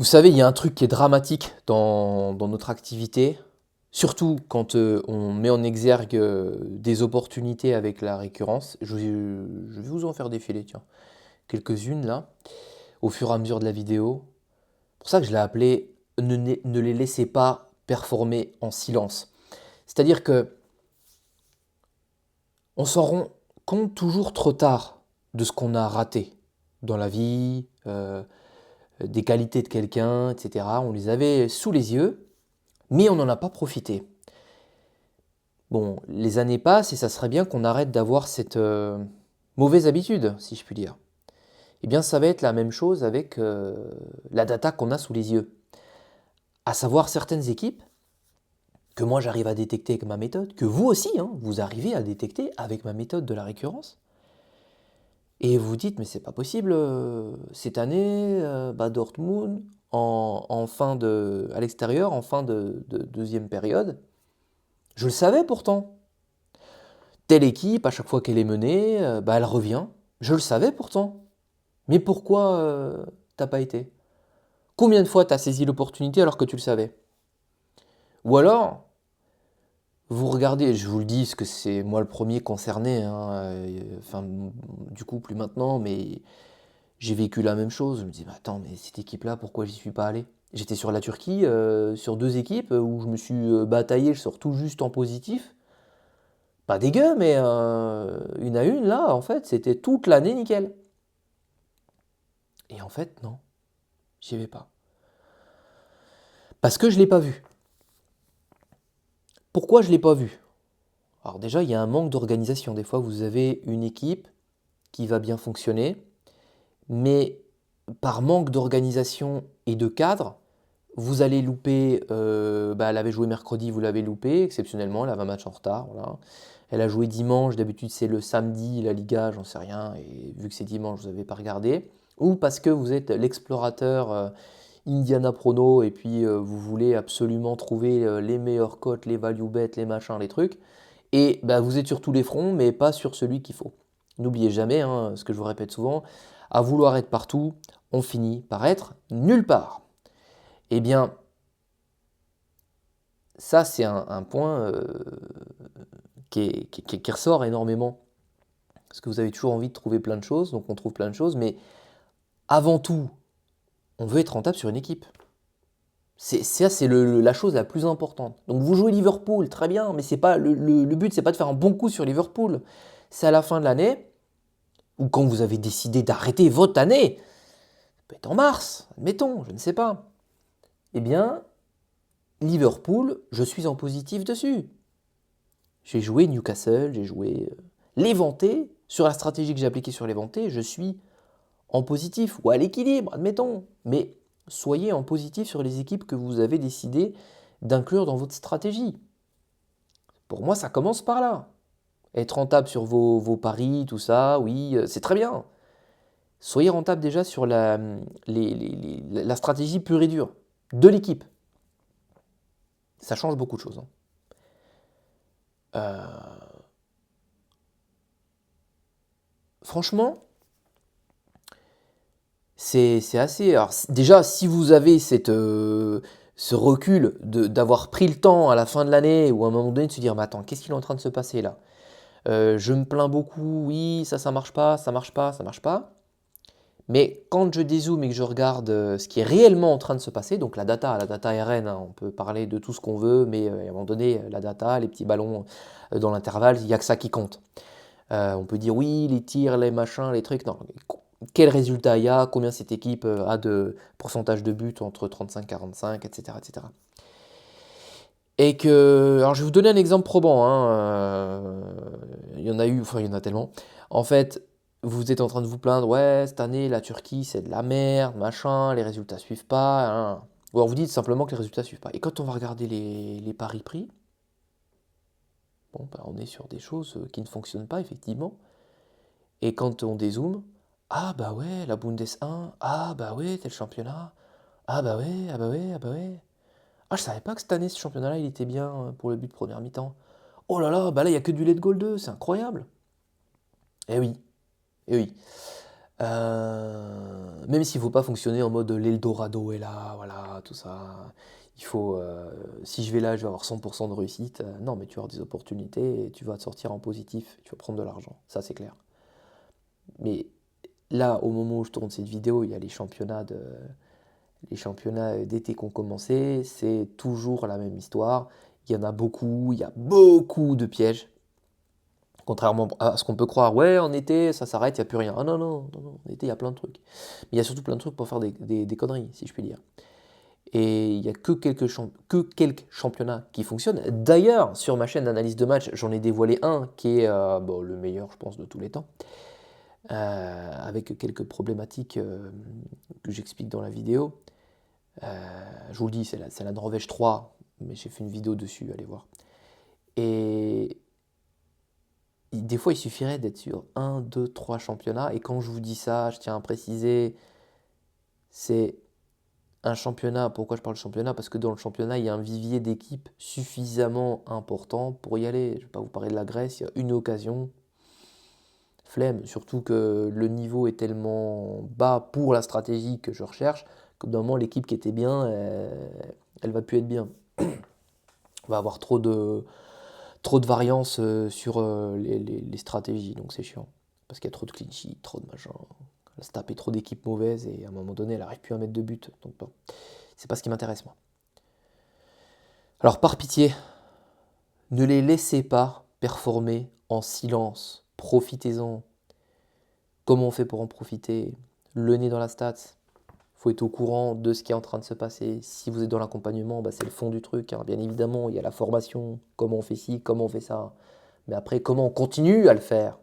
Vous savez, il y a un truc qui est dramatique dans notre activité, surtout quand on met en exergue des opportunités avec la récurrence. Je vais vous en faire défiler, tiens, quelques-unes là, au fur et à mesure de la vidéo. C'est pour ça que je l'ai appelé ne les laissez pas performer en silence. C'est-à-dire que on s'en rend compte toujours trop tard de ce qu'on a raté dans la vie, des qualités de quelqu'un, etc. On les avait sous les yeux, mais on n'en a pas profité. Bon, les années passent et ça serait bien qu'on arrête d'avoir cette mauvaise habitude, si je puis dire. Eh bien, ça va être la même chose avec la data qu'on a sous les yeux. À savoir certaines équipes que moi j'arrive à détecter avec ma méthode, que vous aussi, hein, vous arrivez à détecter avec ma méthode de la récurrence. Et vous dites, mais c'est pas possible, cette année, Dortmund, à l'extérieur, en fin de deuxième période, je le savais pourtant. Telle équipe, à chaque fois qu'elle est menée, elle revient. Je le savais pourtant. Mais pourquoi t'as pas été? Combien de fois t'as saisi l'opportunité alors que tu le savais? Ou alors, vous regardez, je vous le dis, parce que c'est moi le premier concerné, hein, enfin, du coup, plus maintenant, mais j'ai vécu la même chose. Je me dis, mais attends, mais cette équipe-là, pourquoi j'y suis pas allé? J'étais sur la Turquie, sur deux équipes où je me suis bataillé, je sors tout juste en positif. Pas dégueu, mais une à une, là, en fait, c'était toute l'année nickel. Et en fait, non, j'y vais pas. Parce que je l'ai pas vu. Pourquoi je l'ai pas vu? Alors déjà, il y a un manque d'organisation. Des fois, vous avez une équipe qui va bien fonctionner, mais par manque d'organisation et de cadre, vous allez louper. Elle avait joué mercredi, vous l'avez loupé, exceptionnellement, elle avait un match en retard. Voilà. Elle a joué dimanche, d'habitude c'est le samedi, la Liga, j'en sais rien, et vu que c'est dimanche, vous n'avez pas regardé. Ou parce que vous êtes l'explorateur Indiana Prono et puis vous voulez absolument trouver les meilleures cotes, les value bets, les machins, les trucs. Et vous êtes sur tous les fronts, mais pas sur celui qu'il faut. N'oubliez jamais, hein, ce que je vous répète souvent, à vouloir être partout, on finit par être nulle part. Eh bien, ça c'est un point qui ressort énormément. Parce que vous avez toujours envie de trouver plein de choses, donc on trouve plein de choses, mais avant tout, on veut être rentable sur une équipe. C'est la chose la plus importante. Donc vous jouez Liverpool, très bien, mais c'est pas le but, c'est pas de faire un bon coup sur Liverpool. C'est à la fin de l'année, ou quand vous avez décidé d'arrêter votre année, peut-être en mars, admettons, je ne sais pas. Eh bien, Liverpool, je suis en positif dessus. J'ai joué Newcastle, j'ai joué l'Éventé. Sur la stratégie que j'ai appliquée sur l'Éventé, je suis en positif ou à l'équilibre, admettons. Mais soyez en positif sur les équipes que vous avez décidé d'inclure dans votre stratégie. Pour moi, ça commence par là. Être rentable sur vos paris, tout ça, oui, c'est très bien. Soyez rentable déjà sur la stratégie pure et dure de l'équipe. Ça change beaucoup de choses, hein. Franchement, c'est assez. Alors, déjà, si vous avez ce recul d'avoir pris le temps à la fin de l'année ou à un moment donné de se dire, mais attends, qu'est-ce qui est en train de se passer là? Je me plains beaucoup, oui, ça marche pas, ça marche pas, ça marche pas. Mais quand je dézoome et que je regarde ce qui est réellement en train de se passer, donc la data RN, hein, on peut parler de tout ce qu'on veut, mais à un moment donné, la data, les petits ballons dans l'intervalle, il n'y a que ça qui compte. On peut dire oui, les tirs, les machins, les trucs, non. Quel résultat il y a, combien cette équipe a de pourcentage de buts entre 35-45, etc., etc. Et que, alors je vais vous donner un exemple probant, hein, il y en a eu, enfin il y en a tellement. En fait, vous êtes en train de vous plaindre, ouais, cette année la Turquie c'est de la merde, machin, les résultats suivent pas, hein. Ou alors vous dites simplement que les résultats suivent pas. Et quand on va regarder les paris pris, bon, on est sur des choses qui ne fonctionnent pas effectivement. Et quand on dézoome, ah bah ouais, la Bundes 1, ah bah ouais, tel championnat, ah bah ouais, ah bah ouais, ah bah ouais. Ah, je savais pas que cette année, ce championnat-là, il était bien pour le but de première mi-temps. Oh là là, bah là, il n'y a que du late goal 2, c'est incroyable. Eh oui, eh oui. Même s'il ne faut pas fonctionner en mode l'Eldorado est là, voilà, tout ça. Il faut, si je vais là, je vais avoir 100% de réussite. Non, mais tu vas avoir des opportunités et tu vas te sortir en positif. Tu vas prendre de l'argent, ça c'est clair. Mais là, au moment où je tourne cette vidéo, il y a les championnats d'été qui ont commencé. C'est toujours la même histoire. Il y en a beaucoup, il y a beaucoup de pièges. Contrairement à ce qu'on peut croire, ouais, en été, ça s'arrête, il n'y a plus rien. Ah non, non, non, non, en été, il y a plein de trucs. Mais il y a surtout plein de trucs pour faire des conneries, si je puis dire. Et il n'y a que quelques championnats qui fonctionnent. D'ailleurs, sur ma chaîne d'analyse de match, j'en ai dévoilé un qui est bon, le meilleur, je pense, de tous les temps, avec quelques problématiques que j'explique dans la vidéo. Je vous le dis, c'est la Norvège 3, mais j'ai fait une vidéo dessus, allez voir. Et des fois, il suffirait d'être sur 1, 2, 3 championnats. Et quand je vous dis ça, je tiens à préciser, c'est un championnat. Pourquoi je parle de championnat? Parce que dans le championnat, il y a un vivier d'équipes suffisamment important pour y aller. Je ne vais pas vous parler de la Grèce, il y a une occasion. Flemme, surtout que le niveau est tellement bas pour la stratégie que je recherche, qu'au bout d'un moment, l'équipe qui était bien, elle va plus être bien. On va avoir trop de variance sur les stratégies, donc c'est chiant. Parce qu'il y a trop de clean sheet, trop de machin. Elle se taper trop d'équipes mauvaises et à un moment donné, elle n'arrive plus à mettre de but. Donc bon, c'est pas ce qui m'intéresse moi. Alors par pitié, ne les laissez pas performer en silence. Profitez-en. Comment on fait pour en profiter? Le nez dans la stats. Il faut être au courant de ce qui est en train de se passer. Si vous êtes dans l'accompagnement, bah, c'est le fond du truc, hein. Bien évidemment, il y a la formation, comment on fait ci, comment on fait ça. Mais après, comment on continue à le faire?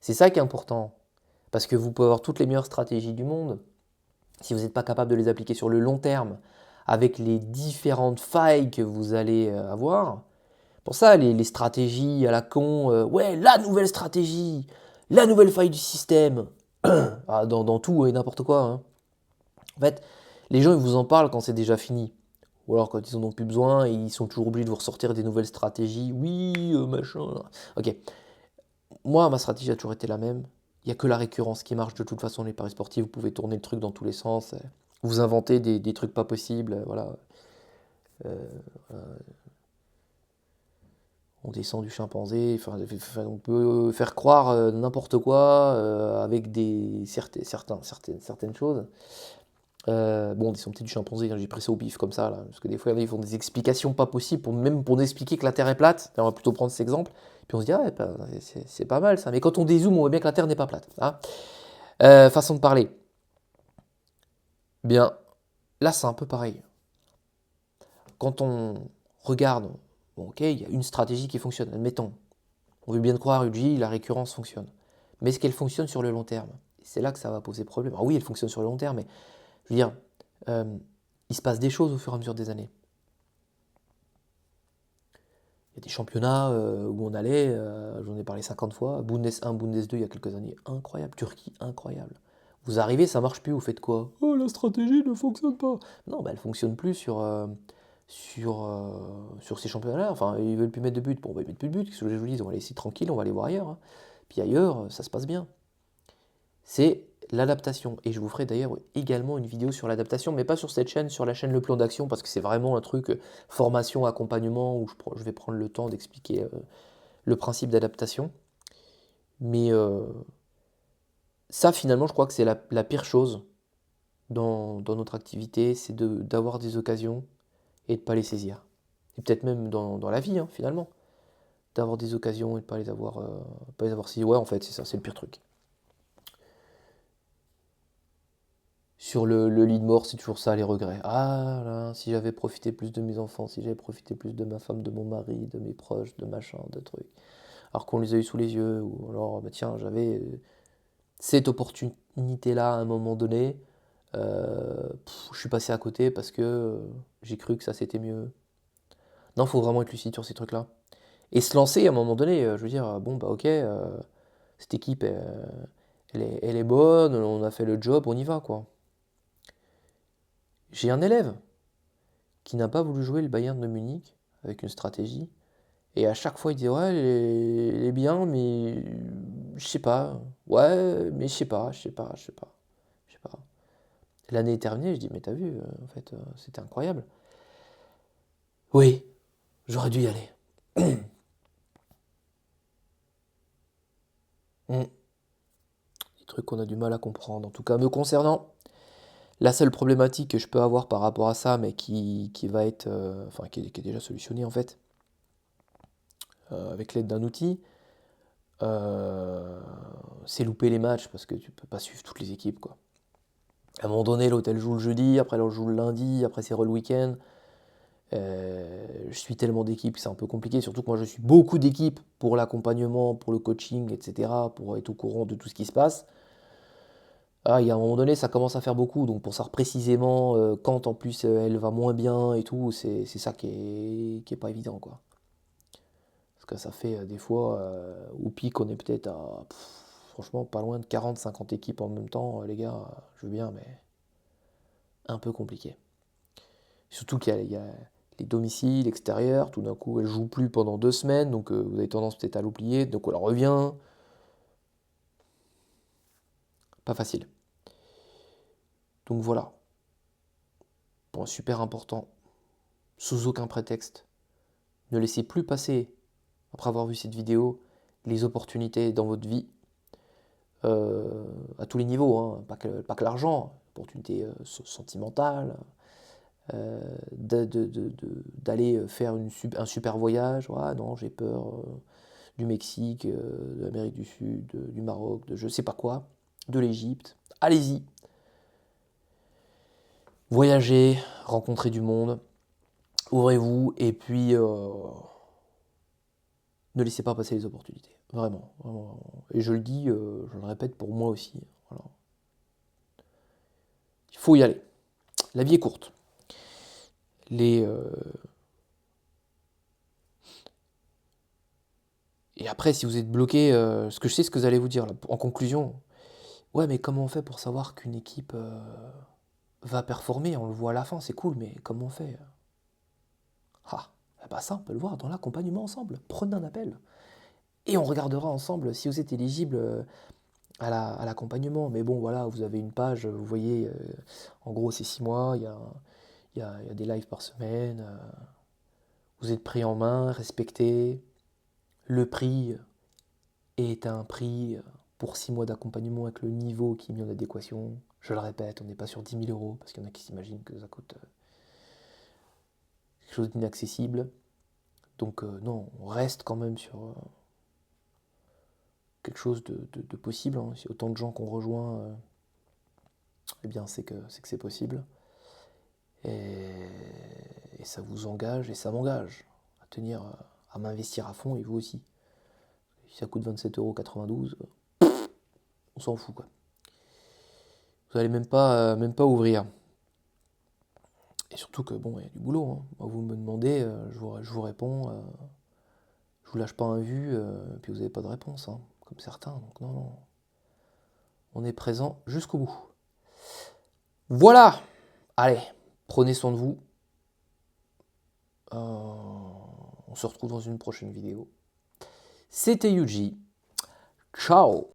C'est ça qui est important. Parce que vous pouvez avoir toutes les meilleures stratégies du monde. Si vous n'êtes pas capable de les appliquer sur le long terme, avec les différentes failles que vous allez avoir, pour ça, les stratégies à la con, ouais, la nouvelle stratégie, la nouvelle faille du système, dans tout et n'importe quoi, hein. En fait, les gens ils vous en parlent quand c'est déjà fini. Ou alors quand ils en ont plus besoin, ils sont toujours obligés de vous ressortir des nouvelles stratégies. Oui, machin. Ok. Moi, ma stratégie a toujours été la même. Il n'y a que la récurrence qui marche de toute façon, les paris sportifs. Vous pouvez tourner le truc dans tous les sens. Vous inventez des trucs pas possibles. Voilà. On descend du chimpanzé. On peut faire croire n'importe quoi avec certaines choses. Bon, on descend petit du chimpanzé, hein, j'ai pris ça au pif comme ça, là, parce que des fois, ils font des explications pas possibles, même pour nous expliquer que la Terre est plate. On va plutôt prendre cet exemple. Puis on se dit, ah, ouais, bah, c'est pas mal ça. Mais quand on dézoome, on voit bien que la Terre n'est pas plate, hein. Façon de parler. Bien, là, c'est un peu pareil. Quand on regarde, bon, ok, il y a une stratégie qui fonctionne, admettons. On veut bien croire, UJ, la récurrence fonctionne. Mais est-ce qu'elle fonctionne sur le long terme? C'est là que ça va poser problème. Alors oui, elle fonctionne sur le long terme, mais je veux dire, euh, il se passe des choses au fur et à mesure des années. Il y a des championnats où on allait, j'en ai parlé 50 fois, Bundes 1, Bundes 2 il y a quelques années, incroyable, Turquie, incroyable. Vous arrivez, ça marche plus, vous faites quoi? Oh, la stratégie ne fonctionne pas. Non, bah, elle fonctionne plus sur ces championnats-là. Enfin, ils veulent plus mettre de but. Bon, bah, ils mettent plus de but, qu'est-ce que je vous dis? On va laisser tranquille, on va aller voir ailleurs, hein. Puis ailleurs, ça se passe bien. C'est l'adaptation. Et je vous ferai d'ailleurs également une vidéo sur l'adaptation, mais pas sur cette chaîne, sur la chaîne Le Plan d'Action, parce que c'est vraiment un truc formation, accompagnement, où je vais prendre le temps d'expliquer le principe d'adaptation. Mais ça, finalement, je crois que c'est la pire chose dans notre activité, c'est d'avoir des occasions et de ne pas les saisir. Et peut-être même dans la vie, hein, finalement. D'avoir des occasions et de pas les avoir saisies. Ouais, en fait, c'est ça, c'est le pire truc. Sur le lit de mort, c'est toujours ça, les regrets. Ah là, si j'avais profité plus de mes enfants, si j'avais profité plus de ma femme, de mon mari, de mes proches, de machin, de trucs. Alors qu'on les a eu sous les yeux, ou alors, bah tiens, j'avais cette opportunité-là à un moment donné. Je suis passé à côté parce que j'ai cru que ça c'était mieux. Non, faut vraiment être lucide sur ces trucs-là. Et se lancer à un moment donné, je veux dire, bon bah ok, cette équipe, elle est bonne, on a fait le job, on y va quoi. J'ai un élève qui n'a pas voulu jouer le Bayern de Munich avec une stratégie. Et à chaque fois, il dit ouais, elle est bien, mais je sais pas. Ouais, mais je sais pas. L'année est terminée, je dis, mais t'as vu, en fait, c'était incroyable. Oui, j'aurais dû y aller. Hmm. Des trucs qu'on a du mal à comprendre. En tout cas, me concernant, la seule problématique que je peux avoir par rapport à ça, mais qui va être, enfin, qui est déjà solutionnée en fait, avec l'aide d'un outil, euh, c'est louper les matchs parce que tu peux pas suivre toutes les équipes, quoi. À un moment donné, l'hôtel joue le jeudi, après l'autre joue le lundi, après c'est re le week-end. Je suis tellement d'équipes que c'est un peu compliqué, surtout que moi je suis beaucoup d'équipes pour l'accompagnement, pour le coaching, etc., pour être au courant de tout ce qui se passe. Ah, il y a un moment donné, ça commence à faire beaucoup, donc pour savoir précisément quand en plus elle va moins bien et tout, c'est ça qui est pas évident, quoi. Parce que ça fait des fois, au pic, on est peut-être à, franchement, pas loin de 40-50 équipes en même temps, les gars, je veux bien, mais un peu compliqué. Surtout qu'il y a les domiciles extérieurs, tout d'un coup elle joue plus pendant 2 semaines, donc vous avez tendance peut-être à l'oublier, donc elle revient. Pas facile. Donc voilà, point super important, sous aucun prétexte, ne laissez plus passer, après avoir vu cette vidéo, les opportunités dans votre vie, à tous les niveaux, hein, pas que l'argent, opportunités sentimentales, d'aller faire un super voyage. Ah non, j'ai peur du Mexique, de l'Amérique du Sud, du Maroc, de je sais pas quoi, de l'Égypte. Allez-y, voyagez, rencontrez du monde, ouvrez-vous et puis ne laissez pas passer les opportunités. Vraiment, vraiment, vraiment. Et je le dis, je le répète pour moi aussi. Voilà. Il faut y aller. La vie est courte. Les, Et après, si vous êtes bloqué, ce que je sais, ce que vous allez vous dire là, en conclusion, ouais, mais comment on fait pour savoir qu'une équipe va performer? On le voit à la fin, c'est cool, mais comment on fait? Ah, eh ben ça, on peut le voir dans l'accompagnement ensemble. Prenez un appel. Et on regardera ensemble si vous êtes éligible à l'accompagnement. Mais bon, voilà, vous avez une page, vous voyez, en gros, c'est 6 mois, il y a des lives par semaine, vous êtes pris en main, respecté. Le prix est un prix pour 6 mois d'accompagnement avec le niveau qui est mis en adéquation. Je le répète, on n'est pas sur 10 000 euros, parce qu'il y en a qui s'imaginent que ça coûte quelque chose d'inaccessible. Donc non, on reste quand même sur quelque chose de possible, hein. Si autant de gens qu'on rejoint, eh bien c'est que c'est possible. Et ça vous engage et ça m'engage à tenir, à m'investir à fond et vous aussi. Si ça coûte 27,92 €, on s'en fout, quoi. Vous n'allez même pas ouvrir. Et surtout que bon, il y a du boulot, hein. Moi, vous me demandez, je vous réponds, je vous lâche pas un vu, puis vous n'avez pas de réponse, hein, comme certains. Donc non, non, on est présent jusqu'au bout. Voilà. Allez, prenez soin de vous. On se retrouve dans une prochaine vidéo. C'était Yuji. Ciao.